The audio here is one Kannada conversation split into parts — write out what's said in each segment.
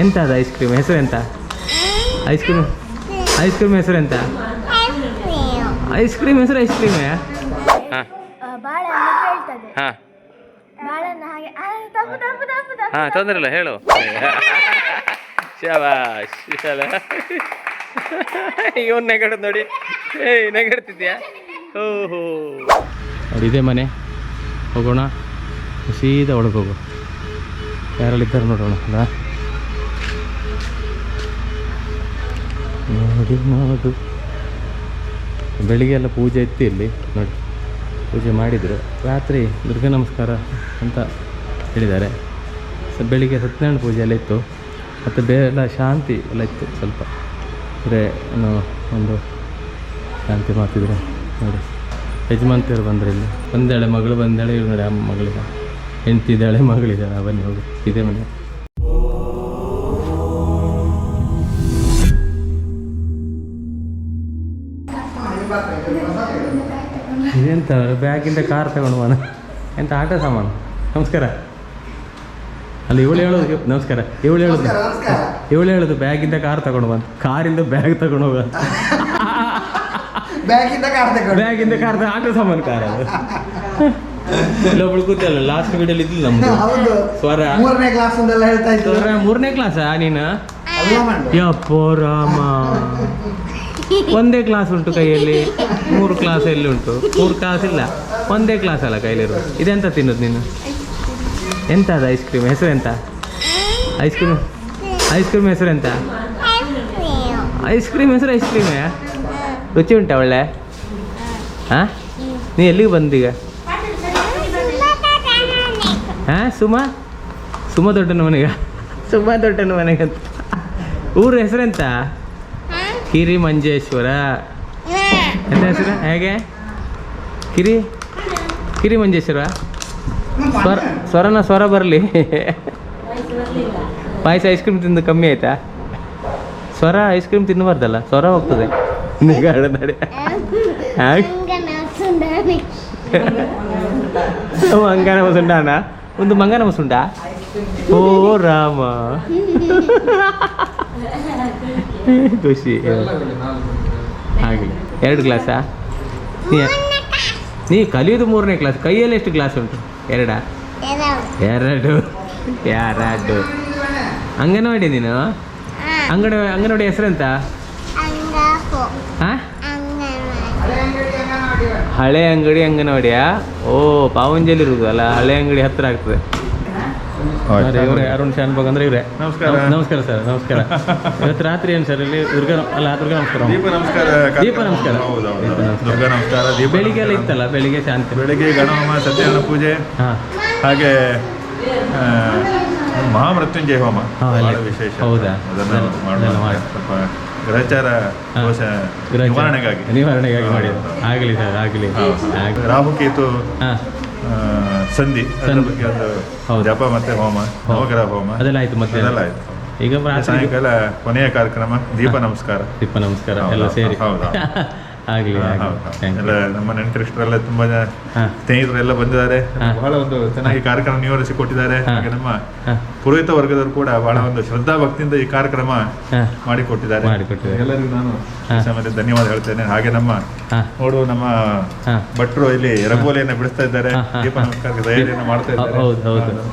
ಎಂತ ಅದು ಐಸ್ ಕ್ರೀಮ್ ಹೆಸರು ಎಂತ? ಐಸ್ ಕ್ರೀಮ್ ಹೆಸರು ಎಂತ? ಐಸ್ ಕ್ರೀಮ್ ಹೆಸರು ಐಸ್ ಕ್ರೀಮೇ? ಹಾಂ ಹಾಂ ತೊಂದರೆ ಇಲ್ಲ ಹೇಳು. ಶಾಬಾಷ್ ಇವನು ನೆಗಡದ್ ನೋಡಿ. ಏಯ್ ನೆಗಡ್ತಿದ್ಯಾ? ಓಹೋ ನೋಡಿ ಇದೇ ಮನೆ. ಹೋಗೋಣ ಸೀದಾ ಒಳಗೆ ಹೋಗು. ಯಾರಲ್ಲಿದ್ದಾರೆ ನೋಡೋಣ ಅಲ್ಲ. ನೋಡಿ ನೋಡು ಬೆಳಿಗ್ಗೆ ಎಲ್ಲ ಪೂಜೆ ಇತ್ತು ಇಲ್ಲಿ ನೋಡಿ. ಪೂಜೆ ಮಾಡಿದರು. ರಾತ್ರಿ ದುರ್ಗಾ ನಮಸ್ಕಾರ ಅಂತ ಹೇಳಿದ್ದಾರೆ. ಬೆಳಿಗ್ಗೆ ಸತ್ಯನಾರಾಯಣ ಪೂಜೆ ಎಲ್ಲ ಇತ್ತು. ಮತ್ತು ಬೇರೆಲ್ಲ ಶಾಂತಿ ಎಲ್ಲ ಇತ್ತು. ಸ್ವಲ್ಪ ಅಂದರೆ ಏನು ಒಂದು ಶಾಂತಿ ಮಾಡ್ತಿದ್ರು ನೋಡಿ. ಯಜಮಾನ್ತಿಯರು ಬಂದರೆ ಇಲ್ಲಿ ಬಂದಾಳೆ ಮಗಳು ಬಂದಾಳೆ. ಇವ್ರು ನೋಡಿ ಅಮ್ಮ ಮಗಳಿಗೆ ಹೆಂಡ್ತಿದ್ದಾಳೆ ಮಗಳಿದ್ದಾಳೆ. ಬನ್ನಿ ಹೋಗಿ ಇದೇ ಮನೆ. ಇದೆಂತ ಬ್ಯಾಗಿಂದ ಕಾರ್ ತಗೊಂಡು ಬಾನ. ಎಂತ ಆಟ ಸಾಮಾನು. ನಮಸ್ಕಾರ. ಅಲ್ಲಿ ಇವಳು ಹೇಳೋದು ನಮಸ್ಕಾರ. ಇವಳು ಹೇಳೋದು ಬ್ಯಾಗಿಂದ ಕಾರ್ ತಗೊಂಡು ಬಂದು. ಕಾರಿಂದ ಬ್ಯಾಗ್ ತಗೊಂಡು ಹೋಗ. ಬ್ಯಾಗಿಂದ ಕಾರ್ ಆಟ ಸಾಮಾನು ಕಾರ್ ಅದು. ಇಲ್ಲೊಬ್ಳು ಕೂತಲ್ಲ ಲಾಸ್ಟ್ ವಿಡಿಯೋಲಿ ಇದ್ದಿಲ್ಲ ನಮ್ದು ಸ್ವರ. ಮೂರನೇ ಕ್ಲಾಸಾ ನೀನು? ಯಪ್ಪೋ ರಾಮ. ಒಂದೇ ಕ್ಲಾಸ್ ಉಂಟು ಕೈಯಲ್ಲಿ. 3 ಕ್ಲಾಸ್ ಎಲ್ಲಿ ಉಂಟು? 3 ಕ್ಲಾಸ್ ಇಲ್ಲ, ಒಂದೇ ಕ್ಲಾಸ್ ಅಲ್ಲ ಕೈಲಿರುವ. ಇದೆಂತ ತಿನ್ನೋದು ನೀನು? ಎಂತ ಅದು ಐಸ್ ಕ್ರೀಮ್ ಹೆಸರು ಎಂತ? ಐಸ್ ಕ್ರೀಮ್ ಹೆಸರು ಎಂತ? ಐಸ್ ಕ್ರೀಮ್ ಹೆಸರು ಐಸ್ ಕ್ರೀಮೇ? ರುಚಿ ಉಂಟಾ ಒಳ್ಳೆ? ಹಾಂ ನೀ ಎಲ್ಲಿಗೆ ಬಂದೀಗ? ಹಾಂ ಸುಮ ದೊಡ್ಡನ ಮನೆಗೆ. ದೊಡ್ಡನ ಮನೆಗೆ ಅಂತ. ಊರ ಹೆಸರೆಂತ? ಕಿರಿ ಮಂಜೇಶ್ವರ. ಎಂತ ಹೆಸರು? ಹೇಗೆ? ಕಿರಿ ಮಂಜೇಶ್ವರ. ಸ್ವರ ಬರಲಿ. ಪಾಯಸ ಐಸ್ ಕ್ರೀಮ್ ತಿಂದು ಕಮ್ಮಿ ಆಯ್ತಾ? ಸ್ವರ ಐಸ್ ಕ್ರೀಮ್ ತಿನ್ನಬಾರ್ದಲ್ಲ, ಸ್ವರ ಹೋಗ್ತದೆ. ನಡೆ ಮಂಗನ ಮಸುಂಡಾನ ಒಂದು ಮಂಗನ ಮಸುಂಡ. ಓ ರಾಮ ಖುಷಿ ಆಗಲಿ. 2 ಕ್ಲಾಸಾ? ನೀ ಕಲಿಯೋದು 3ನೇ ಕ್ಲಾಸ್. ಕೈಯಲ್ಲಿ ಎಷ್ಟು ಕ್ಲಾಸ್ ಉಂಟು? 2 ಅಂಗನವಾಡಿ ನೀನು? ಅಂಗನವಾಡಿ ಹೆಸರೆಂತ? ಹಾಂ ಹಳೆ ಅಂಗಡಿ ಅಂಗನವಾಡಿಯಾ? ಓ ಪಾವಂಜಲಿ ಇರುವುದು ಅಲ್ಲ, ಹಳೆ ಅಂಗಡಿ ಹತ್ತಿರ ಆಗ್ತದೆ. ಇವರೇ ಅರುಣ್ ಶಾನ್ಭಾಗ್ ಅಂದ್ರೆ ಇವರೇ. ನಮಸ್ಕಾರ ಸರ್. ನಮಸ್ಕಾರ. ಇವತ್ತು ರಾತ್ರಿ ಏನು ಸರ್ ಇಲ್ಲಿ ದುರ್ಗಾ ನಮಸ್ಕಾರ. ದೀಪ ನಮಸ್ಕಾರ. ಬೆಳಿಗ್ಗೆ ಎಲ್ಲ ಇತ್ತಲ್ಲ, ಬೆಳಿಗ್ಗೆ ಶಾಂತಿ. ಬೆಳಿಗ್ಗೆ ಗಣಹೋಮ, ಸತ್ಯನಾರಾಯಣ ಪೂಜೆ, ಹಾಗೆ ಮಹಾಮೃತ್ಯುಂಜಯ ಹೋಮ ಬಹಳ ವಿಶೇಷ. ಹೌದಾ? ಸ್ವಲ್ಪ ಗ್ರಹಚಾರ ದೋಷ ನಿವಾರಣೆಗಾಗಿ ಮಾಡಿ. ಆಗಲಿ ಸರ್ ಆಗಲಿ. ರಾಹುಕೇತು ಸಂಧಿ ಬಗ್ಗೆ ಒಂದು ಜಪ ಮತ್ತೆ ಹೋಮ, ನವಗ್ರಹ ಹೋಮ ಅದೆಲ್ಲ ಆಯ್ತು. ಮತ್ತೆ ಅದೆಲ್ಲ ಆಯ್ತು. ಈಗ ಸಾಯಂಕಾಲ ಕೊನೆಯ ಕಾರ್ಯಕ್ರಮ ದೀಪ ನಮಸ್ಕಾರ. ಎಲ್ಲ ಸೇರಿ. ಹೌದಾ? ಆಗಲಿ. ಎಲ್ಲ ನಮ್ಮ ನೆಂಟರಿಷ್ಟರೆಲ್ಲ ತುಂಬಾ ಸ್ನೇಹಿತರೆಲ್ಲ ಬಂದಿದ್ದಾರೆ. ಬಹಳ ಒಂದು ಚೆನ್ನಾಗಿ ಕಾರ್ಯಕ್ರಮ ನಿವಾರಿಸಿ ಕೊಟ್ಟಿದ್ದಾರೆ. ಹಾಗೆ ನಮ್ಮ ಪುರೋಹಿತ ವರ್ಗದವರು ಕೂಡ ಬಹಳ ಒಂದು ಶ್ರದ್ಧಾ ಭಕ್ತಿಯಿಂದ ಈ ಕಾರ್ಯಕ್ರಮ ಮಾಡಿಕೊಟ್ಟಿದ್ದಾರೆ. ಎಲ್ಲರಿಗೂ ನಾನು ಸಮಯದಲ್ಲಿ ಧನ್ಯವಾದ ಹೇಳ್ತೇನೆ. ಹಾಗೆ ನಮ್ಮ ನೋಡುವ ನಮ್ಮ ಭಟ್ರು ಇಲ್ಲಿ ರಂಗೋಲಿಯನ್ನು ಬಿಡಿಸ್ತಾ ಇದ್ದಾರೆ. ದೀಪ ನಮಸ್ಕಾರಕ್ಕೆ ತಯಾರಿಯನ್ನು ಮಾಡ್ತಾ ಇದ್ದಾರೆ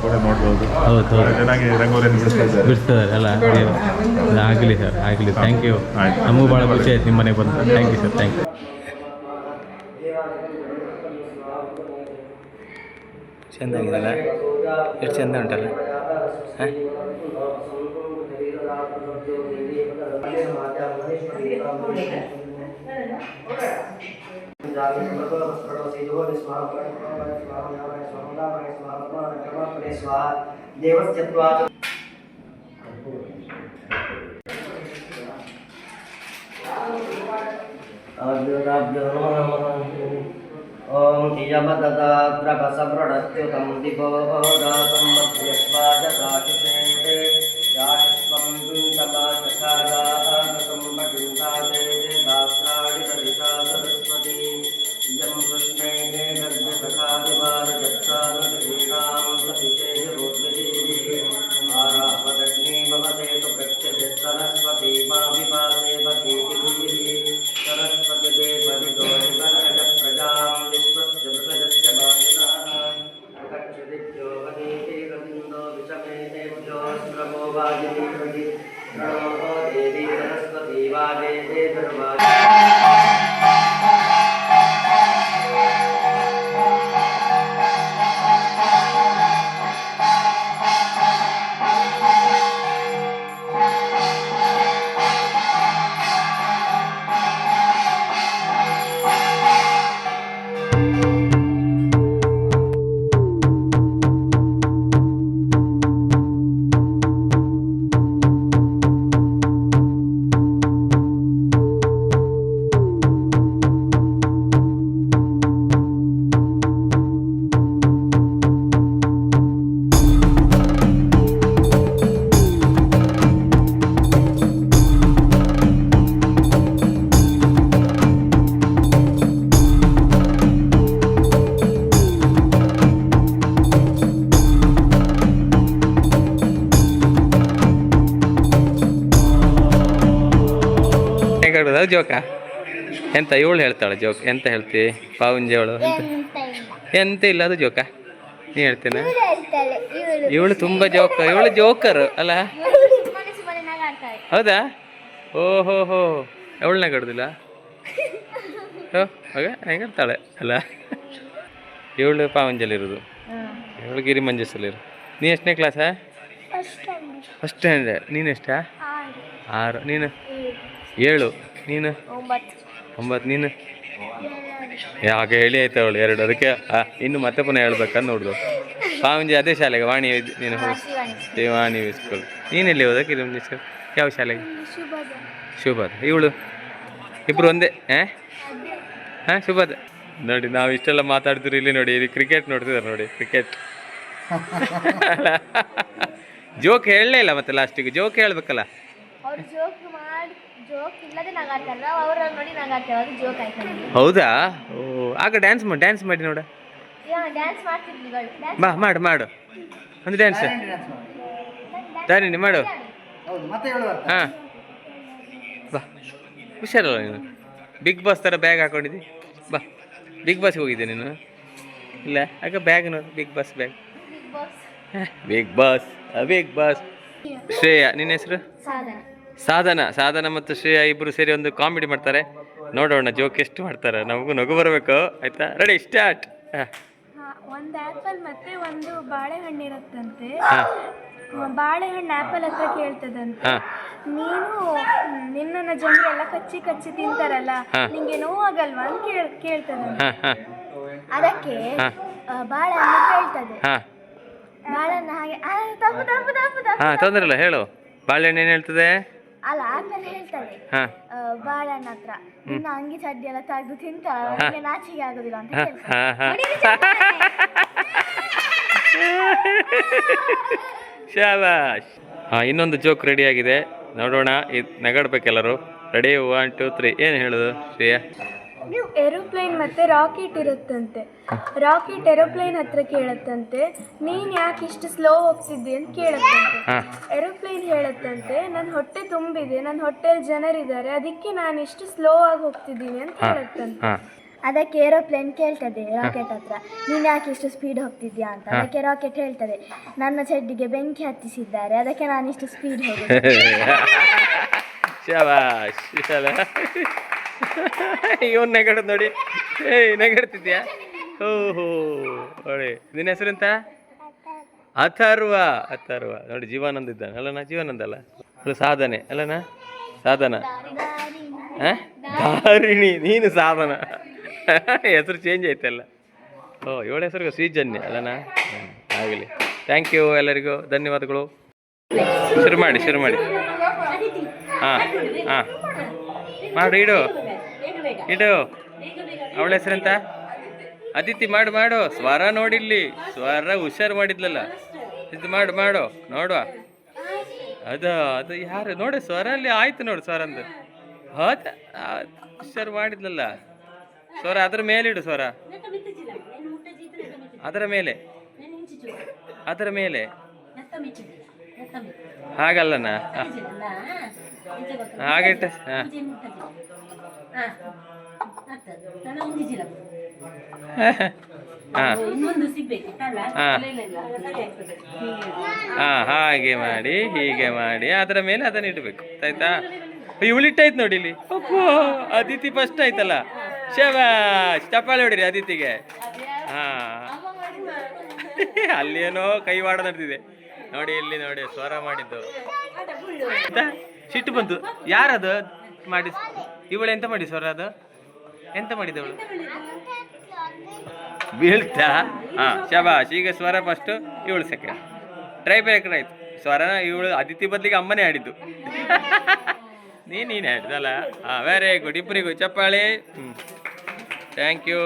ಕೂಡ ನೋಡ್ಬೋದು. ಚೆನ್ನಾಗಿ ರಂಗೋಲಿಯನ್ನು ಬಿಡಿಸ್ತಾರೆ ಅಲ್ಲ. ಆಗಲಿ ಸರ್ ಆಗಲಿ. Thank you. ನಮಗೂ ಭಾಳ ಖುಷಿ ಆಯ್ತು ನಿಮ್ಮ ಮನೆಗೆ ಬಂದು. Thank you sir. Thank you. ಚೆಂದಾಗಿದೆಲ್ಲ, ಎಷ್ಟು ಚೆಂದ ಉಂಟಲ್ಲ. ಹಾಂ ओम यमददाद्रवसमृणत्युतं दिवोदातं मध्यस्वाजसाकिषे याशस्वं दुन्दमाचखादासं मडिन्दाते दात्राणि दरिता सरस्वती यं कृष्णे गद्यसखादिवारजत्सानुदीनां प्रतिचेजरोद्यती आरापदग्नि भवते वाजिनीपति प्रणो देवी सरस्वती वाजे दुर्वाज ಅದು ಜೋಕ ಎಂತ ಇವಳು ಹೇಳ್ತಾಳೆ ಜೋಕ್ ಎಂತ ಹೇಳ್ತಿ ಪಾವಂಜಿ ಅವಳು ಎಂತ ಇಲ್ಲ ಅದು ಜೋಕ ನೀ ಹೇಳ್ತೇನೆ ಇವಳು ತುಂಬ ಇವಳು ಜೋಕರ್ ಅಲ್ಲ ಹೌದಾ ಓಹೋ ಹೋ ಅವಳನ್ನ ಕಡ್ದಿಲ್ಲ ಆಗ ಹೆಂಗಾಡ್ತಾಳೆ ಅಲ್ಲ ಇವಳು ಪಾವಂಜಲಿರೋದು ಇವಳು ಗಿರಿ ಮಂಜಸಲ್ಲಿರು ನೀ ಎಷ್ಟನೇ ಕ್ಲಾಸಾ ಫಸ್ಟ್ ಸ್ಟ್ಯಾಂಡರ್ಡ್ ನೀನು ಎಷ್ಟಾ 6 ನೀನು 7 ನೀನು 9 ನೀನು ಯಾಕೆ ಹೇಳಿ ಆಯ್ತು ಅವಳು 2 ಅದಕ್ಕೆ ಇನ್ನು ಮತ್ತೆ ಪುನಃ ಹೇಳ್ಬೇಕಂತ ನೋಡ್ದು ಪಾವಂಜಿ ಅದೇ ಶಾಲೆಗೆ ವಾಣಿ ನೀನು ವಾಣಿ ಸ್ಕೂಲ್ ನೀನೆಲ್ಲಿ ಹೋದ ಕಿರಿಮಂಜಿ ಸ್ಕೂಲ್ ಯಾವ ಶಾಲೆಗೆ ಶುಭದ ಇವಳು ಇಬ್ಬರು ಒಂದೇ ಹಾಂ ಶುಭದ ನೋಡಿ ನಾವು ಇಷ್ಟೆಲ್ಲ ಮಾತಾಡ್ತೀರಿ ಇಲ್ಲಿ ನೋಡಿ ಇಲ್ಲಿ ಕ್ರಿಕೆಟ್ ನೋಡ್ತಿದ್ದಾರೆ ನೋಡಿ ಕ್ರಿಕೆಟ್ ಜೋಕ್ ಹೇಳಲೇ ಇಲ್ಲ ಮತ್ತೆ ಲಾಸ್ಟಿಗೆ ಜೋಕ್ ಹೇಳ್ಬೇಕಲ್ಲ ಹೌದಾ ಓ ಆಗ ಡ್ಯಾನ್ಸ್ ಮಾಡಿ ನೋಡ ಬಾ ಮಾಡು ಒಂದು ಡ್ಯಾನ್ಸ್ ದಾರಿನಿ ಮಾಡು ಹಾಂ ಬಾ ಹುಷಾರಲ್ಲ ನೀನು ಬಿಗ್ ಬಾಸ್ ಥರ ಬ್ಯಾಗ್ ಹಾಕೊಂಡಿದ್ದಿ ಬಾ ಬಿಗ್ ಬಾಸ್ಗೆ ಹೋಗಿದ್ದೆ ನೀನು ಇಲ್ಲ ಆಗ ಬ್ಯಾಗ್ ನೋಡು big boss bag big boss Shreya ನಿನ್ನ ಹೆಸರು ಸಾಧನ ಮತ್ತು ಶ್ರೇಯಾ ಇಬ್ಬರು ಸೇರಿ ಒಂದು ಕಾಮಿಡಿ ಮಾಡ್ತಾರೆ ನೋಡೋಣ ಜೋಕ್ ಎಷ್ಟು ಮಾಡ್ತಾರೆ ನಮಗೂ ನಗು ಬರಬೇಕು ಆಯ್ತಾ ರೆಡಿ ಸ್ಟಾರ್ಟ್ ಒಂದು ಆ್ಯಪಲ್ ಮತ್ತೆ ಒಂದು ಬಾಳೆಹಣ್ಣು ಇರುತ್ತಂತೆ ಬಾಳೆಹಣ್ಣು ಆ್ಯಪಲ್ ಹತ್ರ ಕೇಳ್ತದಂತೆ ನೀನು ನಿನ್ನನ್ನು ಜನರೆಲ್ಲ ಕಚ್ಚಿ ತಿಂತಾರಲ್ಲ ನಿಂಗೆ ನೋವಾಗಲ್ವಾ ಅಂತ ಕೇಳ್ತದಂತೆ ಅದಕ್ಕೆ ಬಾಳೆಹಣ್ಣು ಕೇಳ್ತದೆ ಬಾಳೆಹಣ್ಣು ಹಾಗೆ ತಪ್ಪು ತೊಂದರೆ ಇಲ್ಲ ಹೇಳು ಬಾಳೆಹಣ್ಣು ಏನು ಹೇಳ್ತದೆ ಅಲ್ಲ ಆಪಲ್ ಹೇಳ್ತದೆ ಬಾಳೆಹಣ್ಣು ಹತ್ರ ನಿನ್ನ ಅಂಗಿ ಚಡ್ಡಿ ಎಲ್ಲ ತೆಗೆದು ತಿಂತ ನಾಚಿಗೆ ಆಗುದಿಲ್ಲ ಅಂತ ಶಾಬಾಷ್ ಇನ್ನೊಂದು ಜೋಕ್ ರೆಡಿ ಆಗಿದೆ ನೋಡೋಣ ಇದು ನಗಡ್ಬೇಕೆಲ್ಲರೂ ರೆಡಿ 1 2 3 ಏನು ಹೇಳೋದು ಶ್ರೇಯಾ ಏರೋಪ್ಲೇನ್ ಮತ್ತೆ ರಾಕೆಟ್ ಇರುತ್ತಂತೆ ರಾಕೆಟ್ ಏರೋಪ್ಲೇನ್ ಹತ್ರ ಕೇಳತ್ತಂತೆ ನೀನ್ ಯಾಕೆ ಇಷ್ಟು ಸ್ಲೋ ಹೋಗ್ತಿದ್ದಿ ಅಂತ ಕೇಳತ್ತಂತೆ ಏರೋಪ್ಲೇನ್ ಹೇಳತ್ತಂತೆ ನನ್ನ ಹೊಟ್ಟೆ ತುಂಬಿದೆ ನನ್ನ ಹೊಟ್ಟೆಯಲ್ಲಿ ಜನರಿದ್ದಾರೆ ಅದಕ್ಕೆ ನಾನು ಇಷ್ಟು ಸ್ಲೋ ಆಗಿ ಹೋಗ್ತಿದ್ದೀನಿ ಅಂತ ಹೇಳತ್ತಂತೆ ಅದಕ್ಕೆ ಏರೋಪ್ಲೇನ್ ಕೇಳ್ತದೆ ರಾಕೆಟ್ ಹತ್ರ ನೀನು ಯಾಕೆ ಇಷ್ಟು ಸ್ಪೀಡ್ ಹೋಗ್ತಿದ್ಯಾ ಅಂತ ಅದಕ್ಕೆ ರಾಕೆಟ್ ಹೇಳ್ತದೆ ನನ್ನ ಚಡ್ಡಿಗೆ ಬೆಂಕಿ ಹತ್ತಿಸಿದ್ದಾರೆ ಅದಕ್ಕೆ ನಾನು ಇಷ್ಟು ಸ್ಪೀಡ್ ಹೋಗಿದೆ ಇವನ್ ನೆಗಡದ್ ನೋಡಿ ನೆಗಡ್ತಿದ್ಯಾ ಓಹೋ ಒಳ್ಳೆ ನಿನ್ನ ಹೆಸರೆಂತ ಅಥರ್ವ ನೋಡಿ ಜೀವಾನಂದ ಇದ್ದಾನೆ ಅಲ್ಲನಾ ಜೀವಾನಂದ ಅಲ್ಲ ಸಾಧನೆ ಅಲ್ಲನಾ ಸಾಧನ ಧಾರಿಣಿ ನೀನು ಸಾಧನ ಹೆಸರು ಚೇಂಜ್ ಆಯ್ತಲ್ಲ ಓ ಇವಳ ಹೆಸರು ಶ್ರೀಜನ್ಯ ಅಲ್ಲನಾ ಆಗಲಿ ಥ್ಯಾಂಕ್ ಯು ಎಲ್ಲರಿಗೂ ಧನ್ಯವಾದಗಳು ಶುರು ಮಾಡಿ ಹಾಂ ಮಾಡು ಇಡು ಅವಳ ಹೆಸರೆಂತ ಅದಿತಿ ಮಾಡು ಸ್ವರ ನೋಡಿಲ್ಲಿ ಸ್ವರ ಹುಷಾರು ಮಾಡಿದ್ಲಲ್ಲ ಇದು ಮಾಡು ನೋಡುವ ಅದು ಯಾರು ನೋಡಿ ಸ್ವರ ಅಲ್ಲಿ ಆಯ್ತು ನೋಡು ಸ್ವರ ಅಂದು ಹೌದಾ ಹುಷಾರು ಮಾಡಿದ್ಲಲ್ಲ ಸ್ವರ ಅದ್ರ ಮೇಲೆ ಇಡು ಸ್ವರ ಅದರ ಮೇಲೆ ಹಾಗಲ್ಲನಾ ಹಾಗಿಟ್ಟ ಹಾಂ ಹಾಂ ಹಾಗೆ ಮಾಡಿ ಹೀಗೆ ಮಾಡಿ ಅದರ ಮೇಲೆ ಅದನ್ನ ಇಡಬೇಕು ಆಯ್ತಾ. ಇವಳಿಟ್ಟಾಯ್ತು ನೋಡಿ ಇಲ್ಲಿ. ಅಪ್ಪೋ ಅದಿತಿ ಫಸ್ಟ್ ಆಯ್ತಲ್ಲ. ಶಬಾಷ್, ಚಪ್ಪಾಳೆ ಹೊಡಿರಿ ಅದಿತಿಗೆ. ಹಾಂ ಅಲ್ಲೇನೋ ಕೈವಾಡ ನಡೆದಿದೆ ನೋಡಿ. ಇಲ್ಲಿ ನೋಡಿ ಸ್ವರ ಮಾಡಿದ್ದು ಆಯ್ತಾ. ಸಿಟ್ಟು ಬಂತು. ಯಾರದು ಮಾಡಿ? ಇವಳು ಎಂತ ಮಾಡಿ ಸ್ವರ? ಅದು ಎಂತ ಮಾಡಿದವಳು? ಬೀಳ್ತಾ. ಹಾಂ ಶಬಾಷ್. ಈಗ ಸ್ವರ ಫಸ್ಟು, ಇವಳು ಸೆಕೆಂಡ್. ಟ್ರೈ ಬ್ರೇಕರ್ ಆಯ್ತು. ಸ್ವರನ ಇವಳು ಅದಿತಿ ಬದಲಿಗೆ ಅಮ್ಮನೇ ಆಡಿದ್ದು. ನೀನೇ ಆಡಿದಲ್ಲ. ಹಾಂ ವೆರಿ ಗುಡ್. ಇಬ್ಬರಿಗೂ ಚಪ್ಪಾಳೆ. Thank you.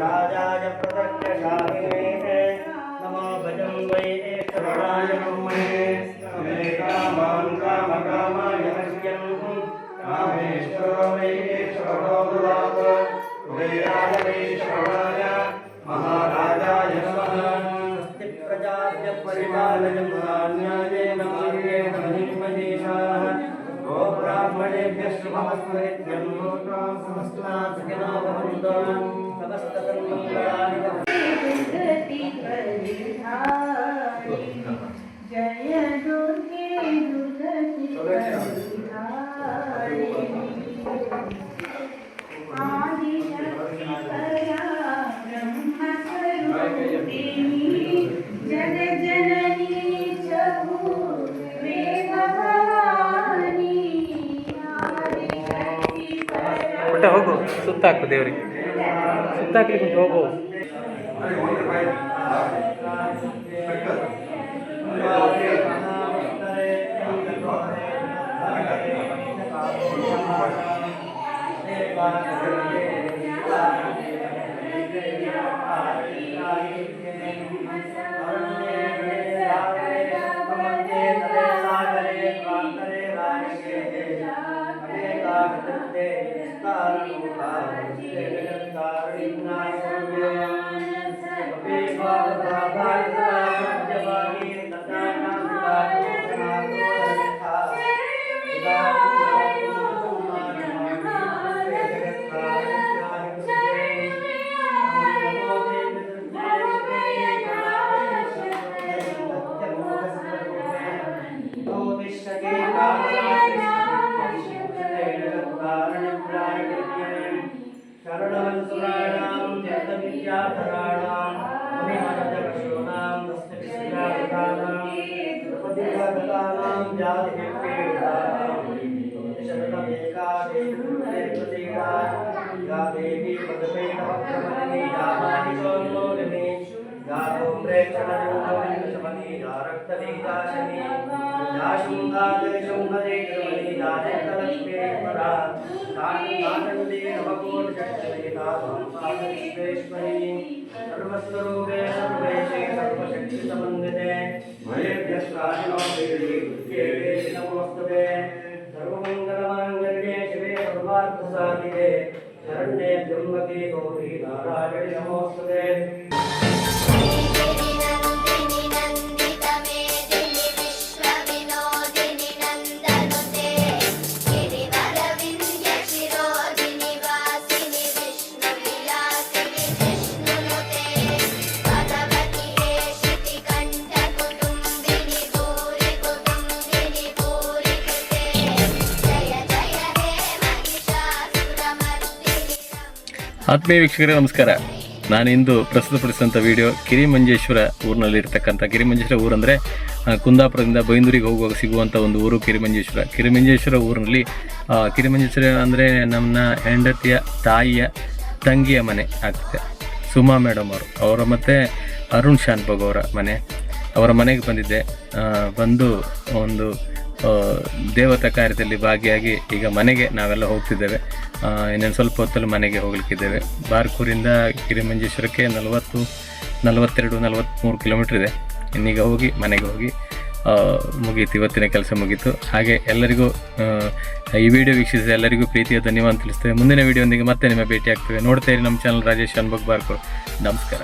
राजाय प्रदक्षिणामिने नमो भजं वै ईश्वराय ब्रह्मणे मे कामान् कामकामाय मह्यं कामेश्वरो वै ईश्वरो ददात वेदाय वैश्वराय महाराजाय नमः अस्ति प्रजाभ्य परिपालयं न्यायेन मार्गेण महिमहेशाः गो ब्राह्मणेभ्यः शुभमस्तु नित्यं लोकाः समस्ताः सुखिनो भवन्तु समस्तसन्मङ्गलानि जय दुर्गे दुर्गति आदिशक्ति ब्रह्मस्वरूपिणी जगज्जननी चहु भवानी आदिशक्ति ಪುಟ್ಟ ಹೋಗು, ಸುತ್ತಾಕು ದೇವರಿಗೆ, ಸುತ್ತಾಕ್ಲಿಕ್ಕೆ ಹೋಗು. सर्वस्वरूपे सर्वेशे सर्वशक्ति समन्विते नमोस्तुते सर्वमङ्गलमाङ्गल्ये शिवे सर्वार्थसाधिके शरण्ये त्र्यम्बके गौरी नारायणि नमोस्तुते ಆತ್ಮೀಯ ವೀಕ್ಷಕರೇ ನಮಸ್ಕಾರ. ನಾನಿಂದು ಪ್ರಸ್ತುತಪಡಿಸಿದಂಥ ವಿಡಿಯೋ ಕಿರಿಮಂಜೇಶ್ವರ ಊರಿನಲ್ಲಿರ್ತಕ್ಕಂಥ ಕಿರಿಮಂಜೇಶ್ವರ ಊರಂದರೆ ಕುಂದಾಪುರದಿಂದ ಬೈಂದೂರಿಗೆ ಹೋಗುವಾಗ ಸಿಗುವಂಥ ಒಂದು ಊರು ಕಿರಿಮಂಜೇಶ್ವರ. ಕಿರಿಮಂಜೇಶ್ವರ ಊರಿನಲ್ಲಿ ಕಿರಿಮಂಜೇಶ್ವರ ಅಂದರೆ ನಮ್ಮ ಹೆಂಡತಿಯ ತಾಯಿಯ ತಂಗಿಯ ಮನೆ ಆಗ್ತದೆ. ಸುಮಾ ಮೇಡಮ್ ಅವರ ಮತ್ತು ಅರುಣ್ ಶಾನ್ಭೋಗ್ ಅವರ ಮನೆ. ಅವರ ಮನೆಗೆ ಬಂದಿದ್ದೆ. ಬಂದು ಒಂದು ದೇವತಾ ಕಾರ್ಯದಲ್ಲಿ ಭಾಗಿಯಾಗಿ ಈಗ ಮನೆಗೆ ನಾವೆಲ್ಲ ಹೋಗ್ತಿದ್ದೇವೆ. ಇನ್ನೇನು ಸ್ವಲ್ಪ ಹೊತ್ತಲ್ಲಿ ಮನೆಗೆ ಹೋಗ್ಲಿಕ್ಕಿದ್ದೇವೆ. ಬಾರ್ಕೂರಿಂದ ಕಿರಿಮಂಜೇಶ್ವರಕ್ಕೆ 42-43 ಕಿಲೋಮೀಟ್ರ್ ಇದೆ. ಇನ್ನೀಗ ಹೋಗಿ ಮನೆಗೆ ಹೋಗಿ ಮುಗೀತು, ಇವತ್ತಿನ ಕೆಲಸ ಮುಗೀತು. ಹಾಗೆ ಎಲ್ಲರಿಗೂ ಈ ವಿಡಿಯೋ ವೀಕ್ಷಿಸಿದ ಎಲ್ಲರಿಗೂ ಪ್ರೀತಿಯ ಧನ್ಯವಾದ ತಿಳಿಸ್ತೇವೆ. ಮುಂದಿನ ವಿಡಿಯೋದೊಂದಿಗೆ ಮತ್ತೆ ನಿಮ್ಮ ಭೇಟಿ ಆಗ್ತೇವೆ. ನೋಡ್ತಾ ಇರಿ ನಮ್ಮ ಚಾನಲ್ ರಾಜೇಶ್ ಅನ್ಬಕ್ ಬಾರ್ಕೋ. ನಮಸ್ಕಾರ.